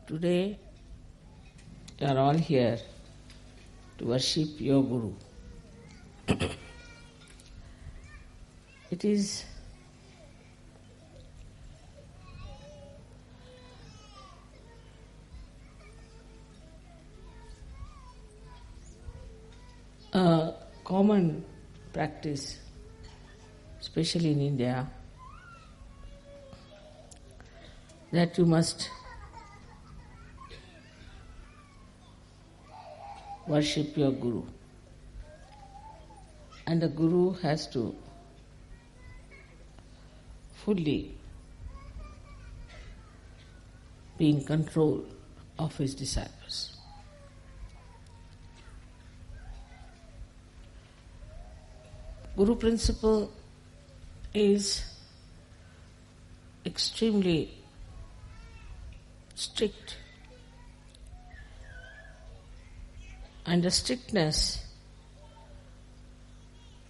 Today, you are all here to worship your Guru. It is a common practice, especially in India, that you must worship your Guru. And the Guru has to fully be in control of his disciples. Guru principle is extremely strict, and the strictness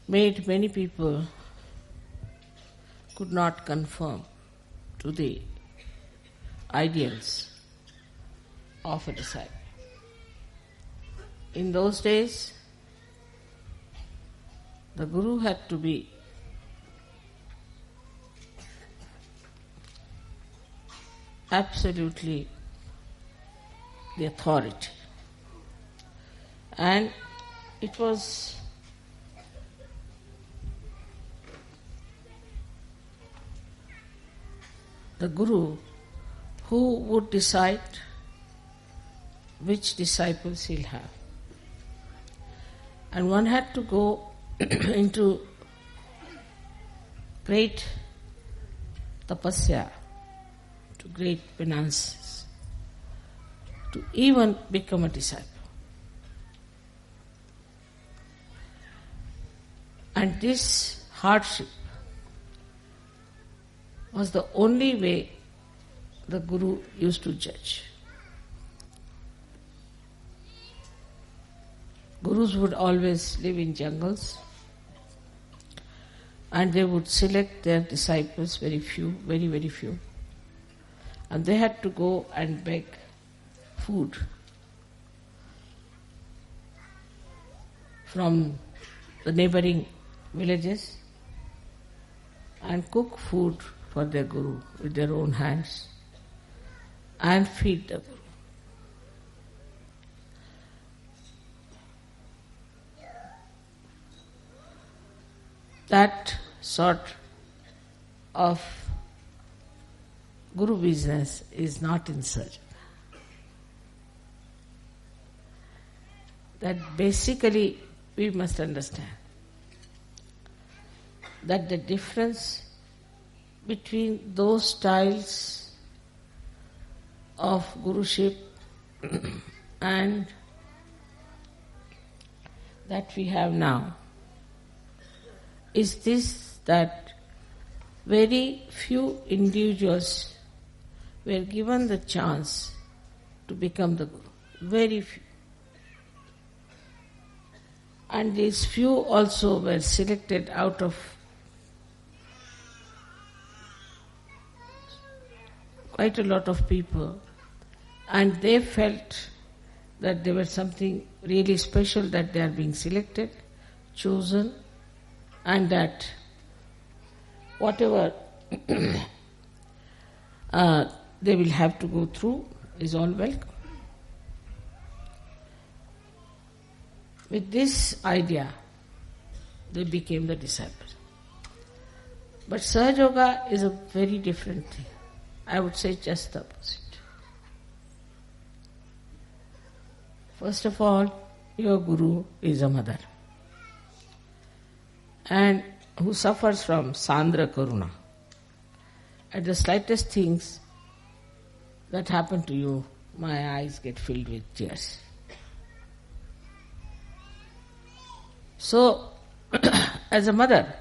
made many people could not conform to the ideals of a disciple. In those days, the Guru had to be absolutely the authority. And it was the Guru who would decide which disciples he'll have. And one had to go into great tapasya, to great penances, to even become a disciple. And this hardship was the only way the Guru used to judge. Gurus would always live in jungles, and they would select their disciples, very few, very, very few. And they had to go and beg food from the neighboring villages and cook food for their Guru with their own hands and feed the Guru. That sort of Guru business is not in search. That basically we must understand that the difference between those styles of Guruship and that we have now is this, that very few individuals were given the chance to become the Guru. Very few. And these few also were selected out of quite a lot of people, and they felt that there was something really special, that they are being selected, chosen, and that whatever they will have to go through is all welcome. With this idea, they became the disciples. But Sahaja Yoga is a very different thing. I would say just the opposite. First of all, your Guru is a mother, and who suffers from Sandra Karuna. At the slightest things that happen to you, my eyes get filled with tears. So, as a mother,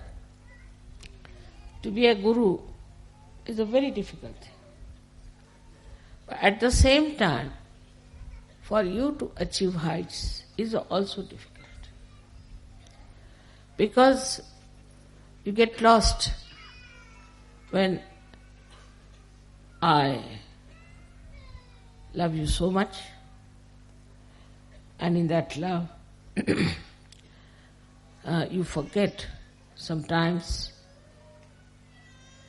to be a Guru is a very difficult thing. But at the same time, for you to achieve heights is also difficult. Because you get lost when I love you so much, and in that love you forget sometimes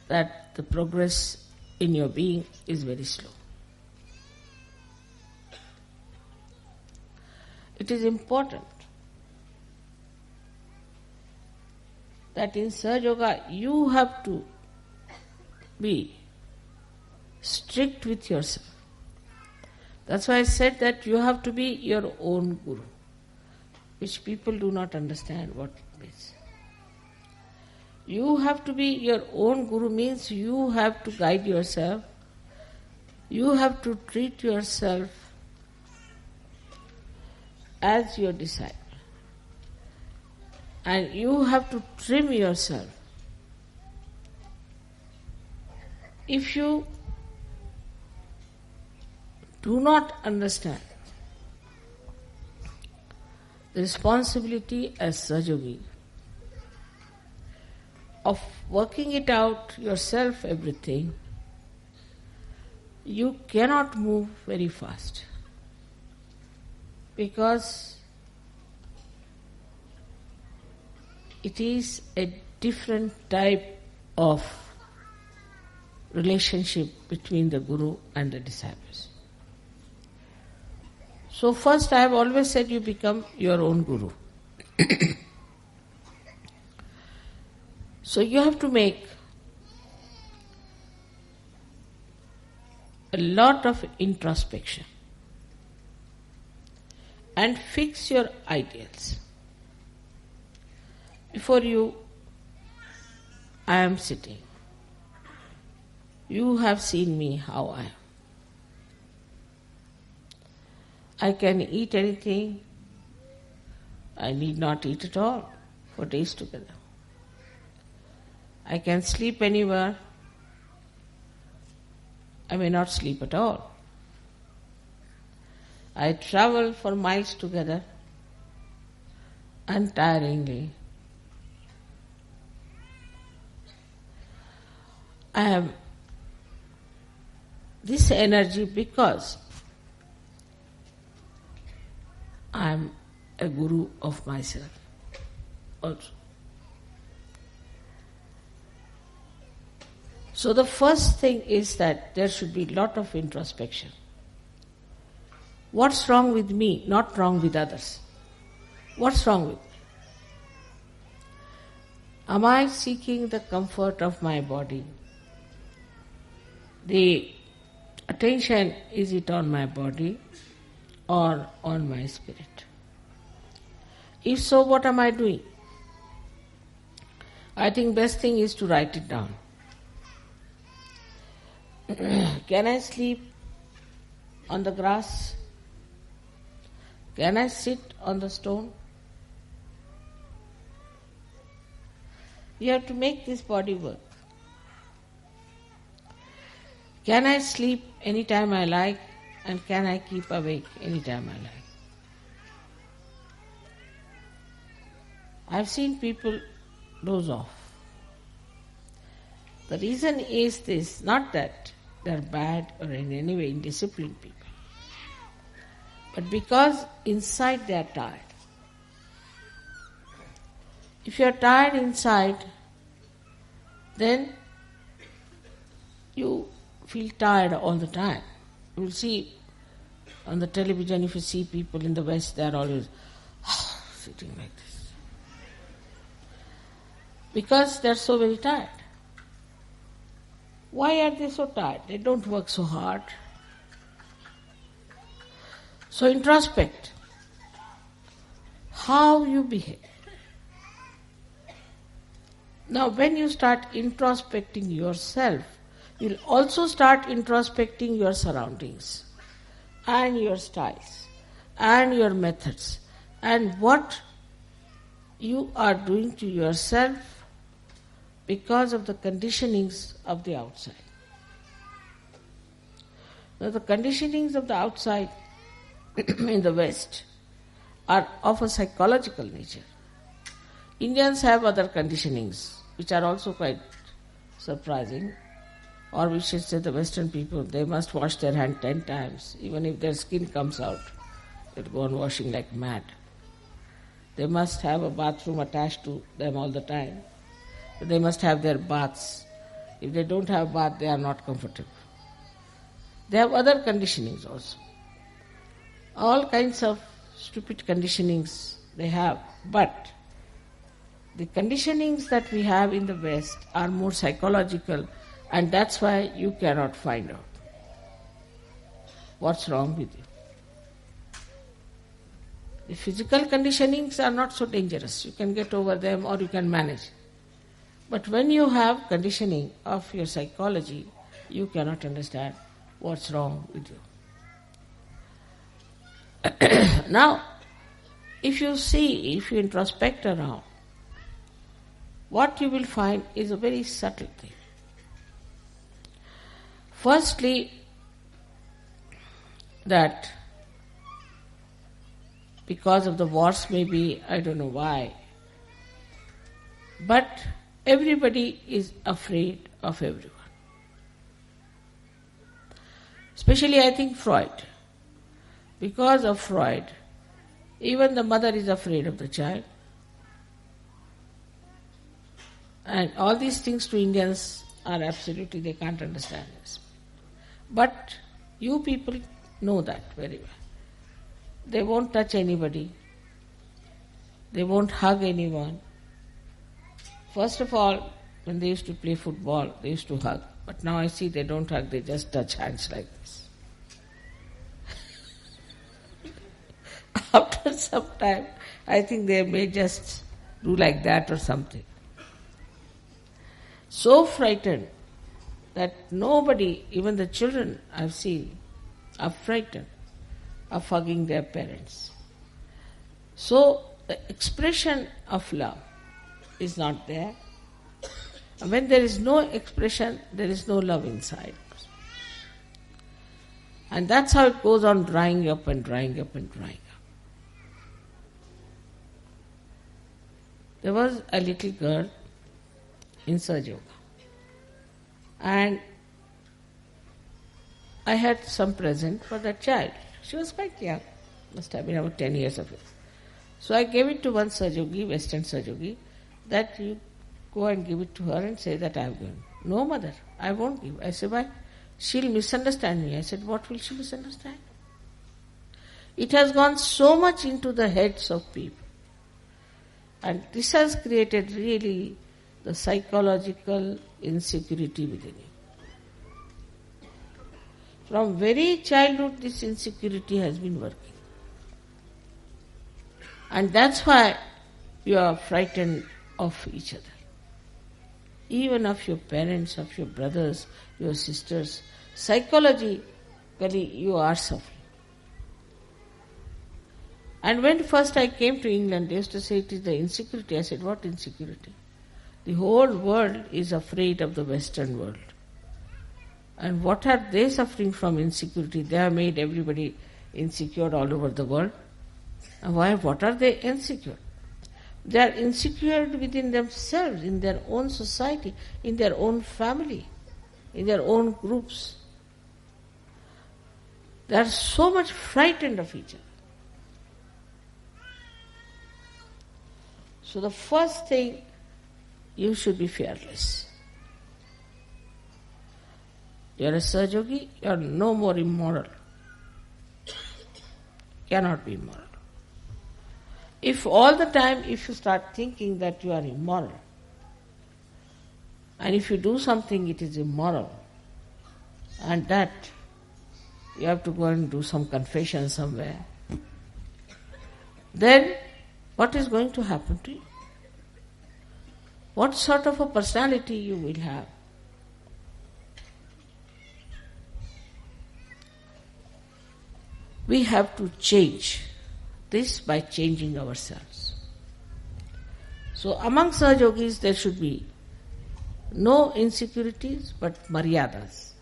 that the progress in your being is very slow. It is important that in Sahaja Yoga you have to be strict with yourself. That's why I said that you have to be your own guru, which people do not understand what it means. You have to be your own guru means you have to guide yourself, you have to treat yourself as your disciple, and you have to trim yourself. If you do not understand the responsibility as Sahaja of working it out yourself, everything, you cannot move very fast, because it is a different type of relationship between the Guru and the disciples. So first I have always said you become your own Guru. So you have to make a lot of introspection and fix your ideals. Before you, I am sitting. You have seen me how I am. I can eat anything. I need not eat at all for days together. I can sleep anywhere. I may not sleep at all. I travel for miles together untiringly. I have this energy because I am a guru of myself also. So the first thing is that there should be a lot of introspection. What's wrong with me, not wrong with others? What's wrong with me? Am I seeking the comfort of my body? The attention, is it on my body or on my spirit? If so, what am I doing? I think best thing is to write it down. Can I sleep on the grass? Can I sit on the stone? You have to make this body work. Can I sleep anytime I like, and can I keep awake anytime I like? I've seen people doze off. The reason is this, not that they're bad or in any way indisciplined people, but because inside they are tired. If you are tired inside, then you feel tired all the time. You will see on the television, if you see people in the West, they are always sitting like this. Because they are so very tired. Why are they so tired? They don't work so hard. So introspect how you behave. Now when you start introspecting yourself, you'll also start introspecting your surroundings and your styles and your methods and what you are doing to yourself because of the conditionings of the outside. Now the conditionings of the outside in the West are of a psychological nature. Indians have other conditionings which are also quite surprising. or we should say the Western people, they must wash their hand 10 times. Even if their skin comes out, they'll go on washing like mad. They must have a bathroom attached to them all the time. They must have their baths. If they don't have bath, they are not comfortable. They have other conditionings also. All kinds of stupid conditionings they have. But the conditionings that we have in the West are more psychological, and that's why you cannot find out what's wrong with you. The physical conditionings are not so dangerous. You can get over them or you can manage. But when you have conditioning of your psychology, you cannot understand what's wrong with you. Now, if you introspect around, what you will find is a very subtle thing. Firstly, that because of the wars maybe, I don't know why, but everybody is afraid of everyone. Especially I think Freud. Because of Freud, even the mother is afraid of the child. And all these things to Indians are absolutely, they can't understand this. But you people know that very well. They won't touch anybody. They won't hug anyone. First of all, when they used to play football, they used to hug. But now I see they don't hug, they just touch hands like this. After some time, I think they may just do like that or something. So frightened that nobody, even the children I've seen, are frightened of hugging their parents. So the expression of love is not there. And when there is no expression, there is no love inside. And that's how it goes on drying up and drying up and drying up. There was a little girl in Sahaja Yoga. And I had some present for that child. She was quite young, must have been about 10 years of age. So I gave it to one Sahaja Yogi, Western Sahaja Yogi, that you go and give it to her and say that I have given. No, mother, I won't give. I said, why? She'll misunderstand me. I said, what will she misunderstand? It has gone so much into the heads of people. And this has created really the psychological insecurity within you. From very childhood, this insecurity has been working. And that's why you are frightened of each other. Even of your parents, of your brothers, your sisters. Psychologically, you are suffering. And when first I came to England, they used to say it is the insecurity. I said, what insecurity? The whole world is afraid of the Western world. And what are they suffering from insecurity? They have made everybody insecure all over the world. And why? What are they insecure? They are insecure within themselves, in their own society, in their own family, in their own groups. They are so much frightened of each other. So the first thing, you should be fearless. You are a Sahaja Yogi, you are no more immoral. Cannot be immoral. If all the time, if you start thinking that you are immoral, and if you do something it is immoral, and that you have to go and do some confession somewhere, then what is going to happen to you? What sort of a personality you will have? We have to change this by changing ourselves. So among Sahaja Yogis there should be no insecurities but maryadas.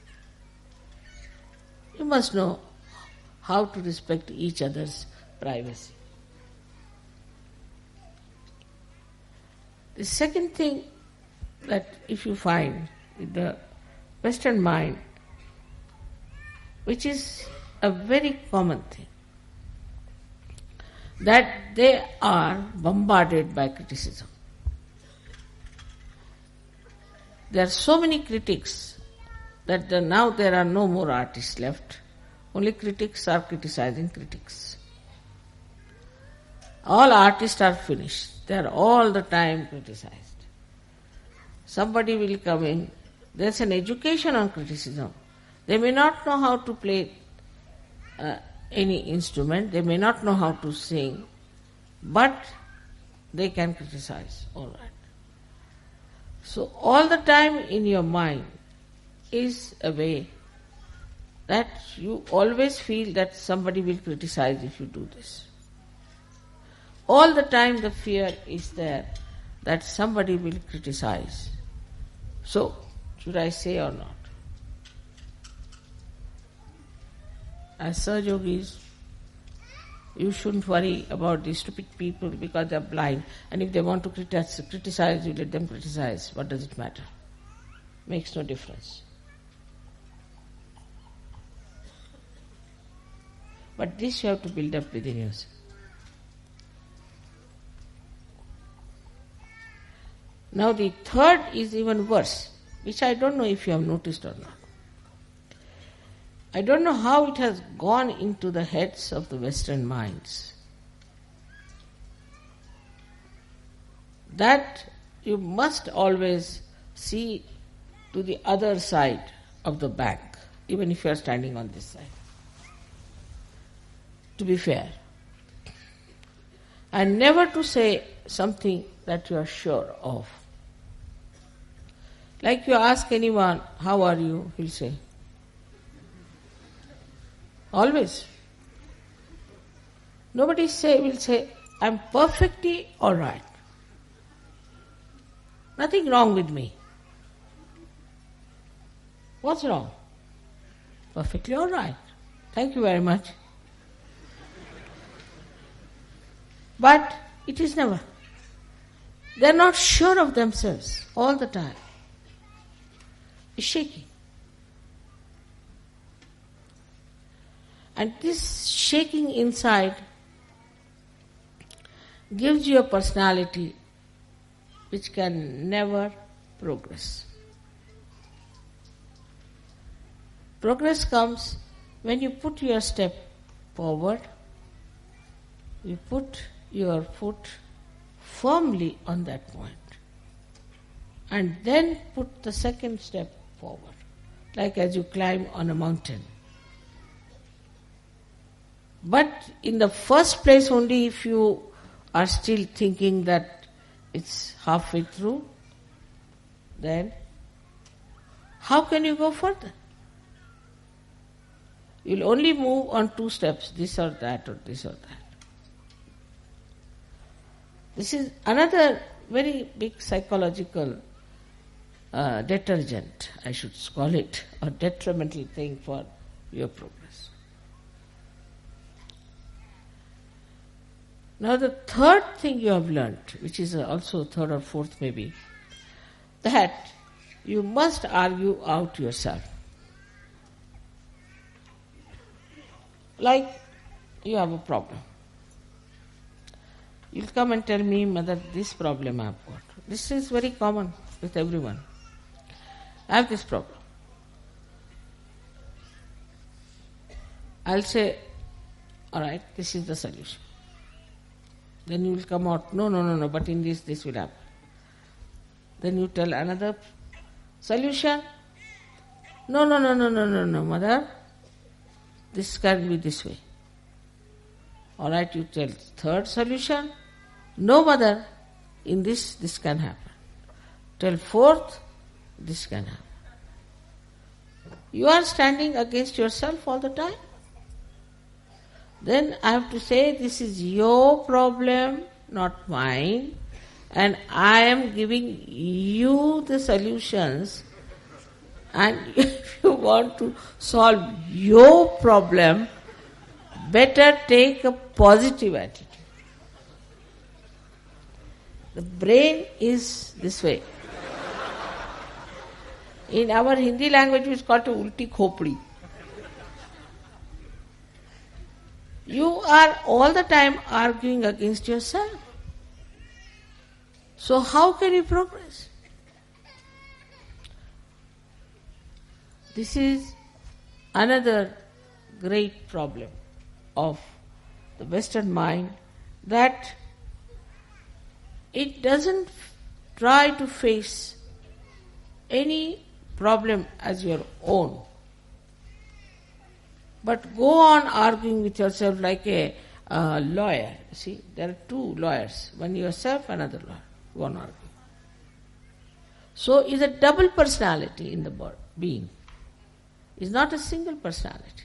You must know how to respect each other's privacy. The second thing that if you find with the Western mind, which is a very common thing, that they are bombarded by criticism. There are so many critics that now there are no more artists left. Only critics are criticizing critics. All artists are finished. They are all the time criticized. Somebody will come in. There's an education on criticism. They may not know how to play any instrument. They may not know how to sing. But they can criticize. All right. So all the time in your mind is a way that you always feel that somebody will criticize if you do this. All the time the fear is there that somebody will criticize. So, should I say or not? As Sahaj Yogis, you shouldn't worry about these stupid people because they're blind, and if they want to criticize, you let them criticize. What does it matter? Makes no difference. But this you have to build up within yourself. Now the third is even worse, which I don't know if you have noticed or not. I don't know how it has gone into the heads of the Western minds that you must always see to the other side of the bank, even if you are standing on this side, to be fair. And never to say something that you are sure of. Like you ask anyone, how are you? He'll say, always. Nobody will say, I'm perfectly all right. Nothing wrong with me. What's wrong? Perfectly all right. Thank you very much. But it is never. They're not sure of themselves all the time. It's shaking. And this shaking inside gives you a personality which can never progress. Progress comes when you put your step forward, you put your foot firmly on that point, and then put the second step forward, like as you climb on a mountain. But in the first place only, if you are still thinking that it's halfway through, then how can you go further? You'll only move on two steps, this or that or this or that. This is another very big psychological detergent, I should call it, or detrimental thing for your progress. Now the third thing you have learnt, which is also third or fourth maybe, that you must argue out yourself. Like you have a problem. You'll come and tell me, Mother, this problem I've got. This is very common with everyone. I have this problem. I'll say, all right, this is the solution. Then you will come out, no, but in this will happen. Then you tell another solution. No, Mother, this can be this way. All right, you tell third solution. No, Mother, in this can happen. Tell fourth, this can happen. You are standing against yourself all the time. Then I have to say, this is your problem, not mine, and I am giving you the solutions, and if you want to solve your problem, better take a positive attitude. The brain is this way. In our Hindi language it is called ulti khopdi. You are all the time arguing against yourself. So how can you progress? This is another great problem of the Western mind, that it doesn't try to face any problem as your own, but go on arguing with yourself like a lawyer. See, there are two lawyers, one yourself, another lawyer. Go on arguing. So is a double personality in the being. It's not a single personality.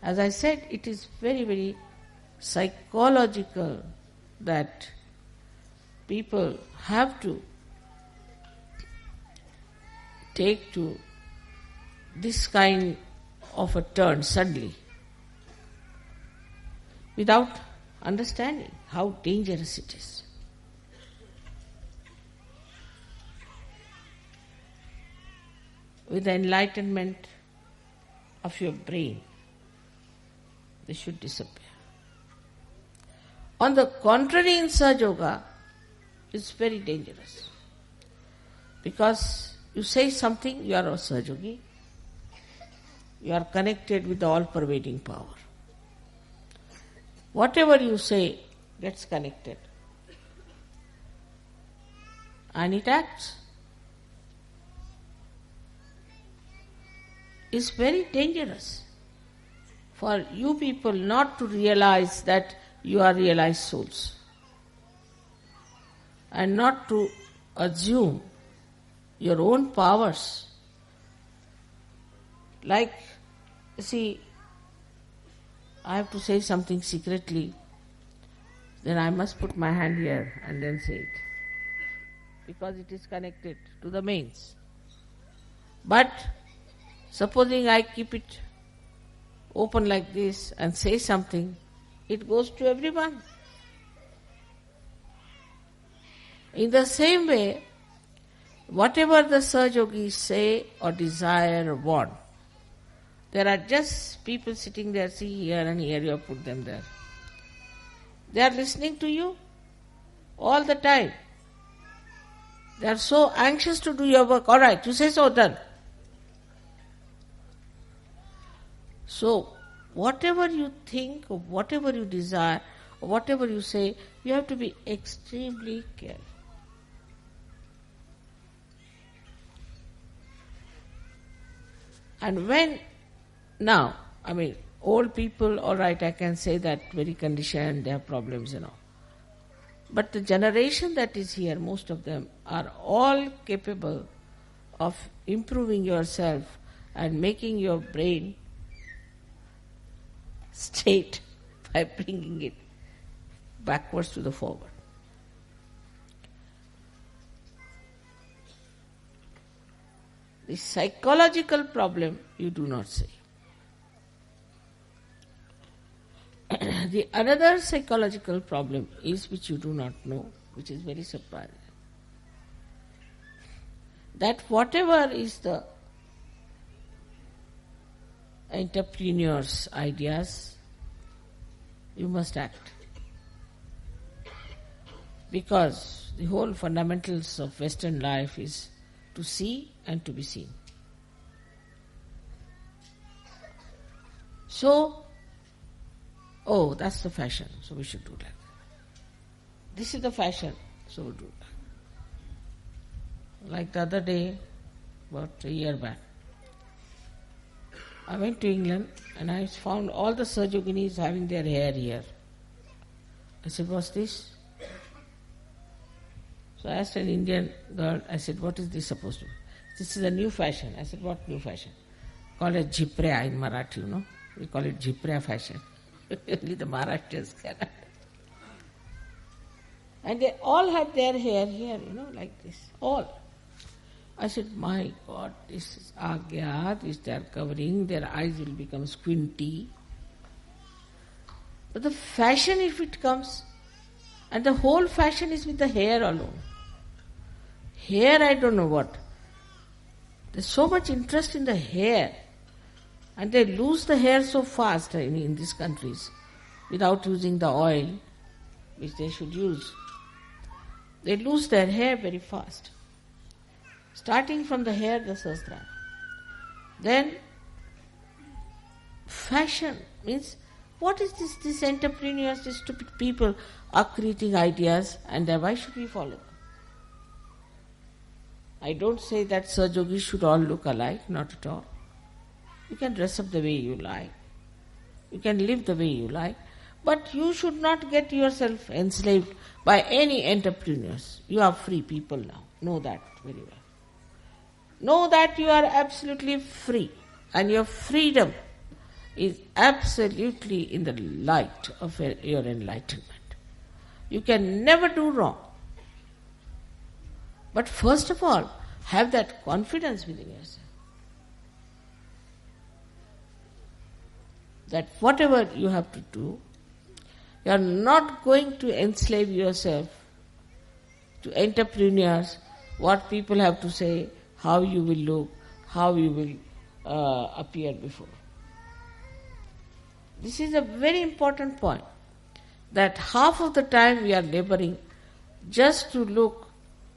As I said, it is very, very psychological that people have to take to this kind of a turn suddenly without understanding how dangerous it is. With the enlightenment of your brain, they should disappear. On the contrary, in Sahaja Yoga, it's very dangerous. Because you say something, you are a Sahaja Yogi. You are connected with the all-pervading power. Whatever you say gets connected. And it acts. It's very dangerous for you people not to realize that you are realized souls, and not to assume your own powers. Like, see, I have to say something secretly, then I must put my hand here and then say it, because it is connected to the mains. But supposing I keep it open like this and say something, it goes to everyone. In the same way, whatever the Sahaja Yogis say or desire or want, there are just people sitting there, see here and here, you have put them there. They are listening to you all the time. They are so anxious to do your work. All right, you say so, done. So, whatever you think, or whatever you desire, or whatever you say, you have to be extremely careful. And when, now, old people, all right, I can say that very conditioned, they have problems and all. But the generation that is here, most of them are all capable of improving yourself and making your brain straight by bringing it backwards to the forward. The psychological problem you do not say. The another psychological problem is, which you do not know, which is very surprising, that whatever is the entrepreneur's ideas, you must act. Because the whole fundamentals of Western life is to see and to be seen. So, oh, that's the fashion, so we should do that. This is the fashion, so we'll do that. Like the other day, about a year back, I went to England and I found all the Sahaja Yoginis having their hair here. I said, what's this? So I asked an Indian girl, I said, what is this supposed to be? This is a new fashion. I said, what new fashion? Call it Jhipriya in Marathi, you know. We call it Jhipriya fashion. Only the Maharashtrians cannot. And they all had their hair here, like this. All. I said, my God, this is Agya, this they are covering, their eyes will become squinty. But the fashion, if it comes, and the whole fashion is with the hair alone. Hair, I don't know what. There's so much interest in the hair. And they lose the hair so fast in these countries without using the oil which they should use. They lose their hair very fast. Starting from the hair, the sastra. Then fashion means, what is this? These entrepreneurs, these stupid people are creating ideas, and then why should we follow them? I don't say that Sahajogis should all look alike, not at all. You can dress up the way you like. You can live the way you like. But you should not get yourself enslaved by any entrepreneurs. You are free people now. Know that very well. Know that you are absolutely free. And your freedom is absolutely in the light of your enlightenment. You can never do wrong. But first of all, have that confidence within yourself. That whatever you have to do, you are not going to enslave yourself to entrepreneurs, what people have to say, how you will look, how you will appear before. This is a very important point, that half of the time we are laboring just to look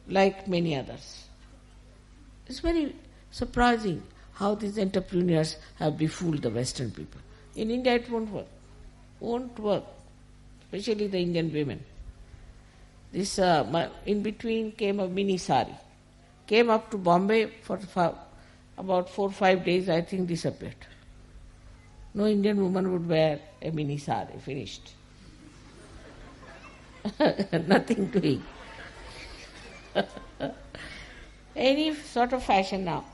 like many others. It's very surprising how these entrepreneurs have befooled the Western people. In India it won't work. Won't work. Especially the Indian women. This in between came a mini sari. Came up to Bombay for about 4 or 5 days, I think disappeared. No Indian woman would wear a mini sari, finished. Nothing doing. Any sort of fashion now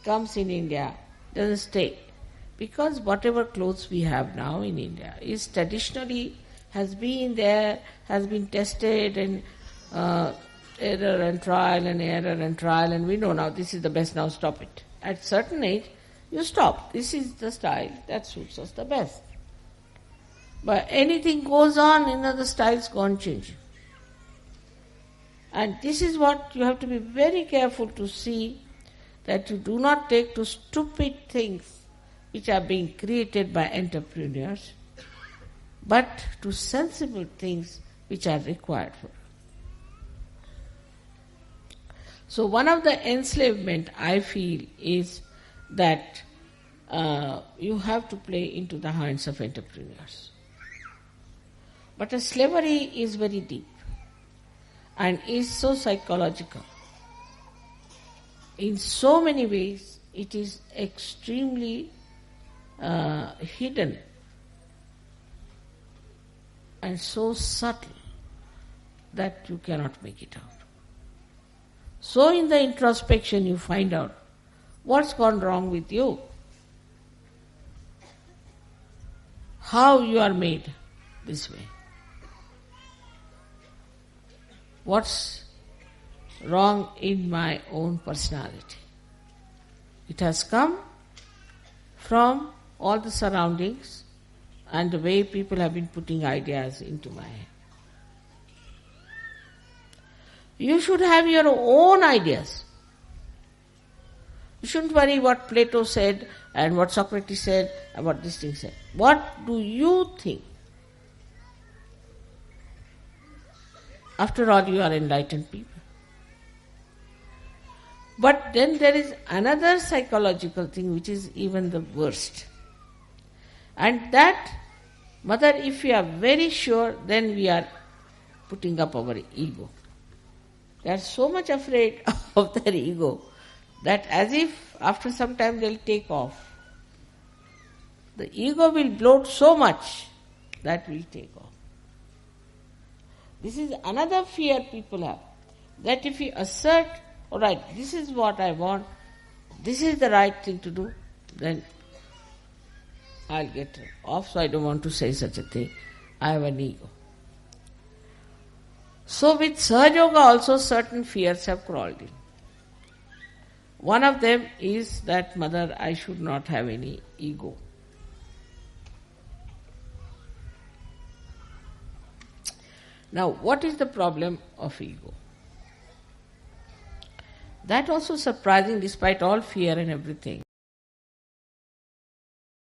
comes in India, doesn't stay. Because whatever clothes we have now in India is traditionally has been there, has been tested and error and trial and error and trial, and we know now this is the best, now stop it. At certain age, you stop. This is the style that suits us the best. But anything goes on, the styles go on changing. And this is what you have to be very careful to see, that you do not take to stupid things which are being created by entrepreneurs, but to sensible things which are required for. So one of the enslavement I feel is that you have to play into the hands of entrepreneurs. But the slavery is very deep and is so psychological. In so many ways, it is extremely hidden and so subtle that you cannot make it out. So in the introspection you find out what's gone wrong with you, how you are made this way, what's wrong in my own personality. It has come from all the surroundings and the way people have been putting ideas into my head. You should have your own ideas. You shouldn't worry what Plato said and what Socrates said and what this thing said. What do you think? After all, you are enlightened people. But then there is another psychological thing which is even the worst. And that, Mother, if we are very sure, then we are putting up our ego. They are so much afraid of their ego that as if after some time they'll take off. The ego will bloat so much that will take off. This is another fear people have. That if you assert, all right, this is what I want, this is the right thing to do, then I'll get off, so I don't want to say such a thing. I have an ego. So with Sahaja Yoga also certain fears have crawled in. One of them is that, Mother, I should not have any ego. Now, what is the problem of ego? That also surprising despite all fear and everything.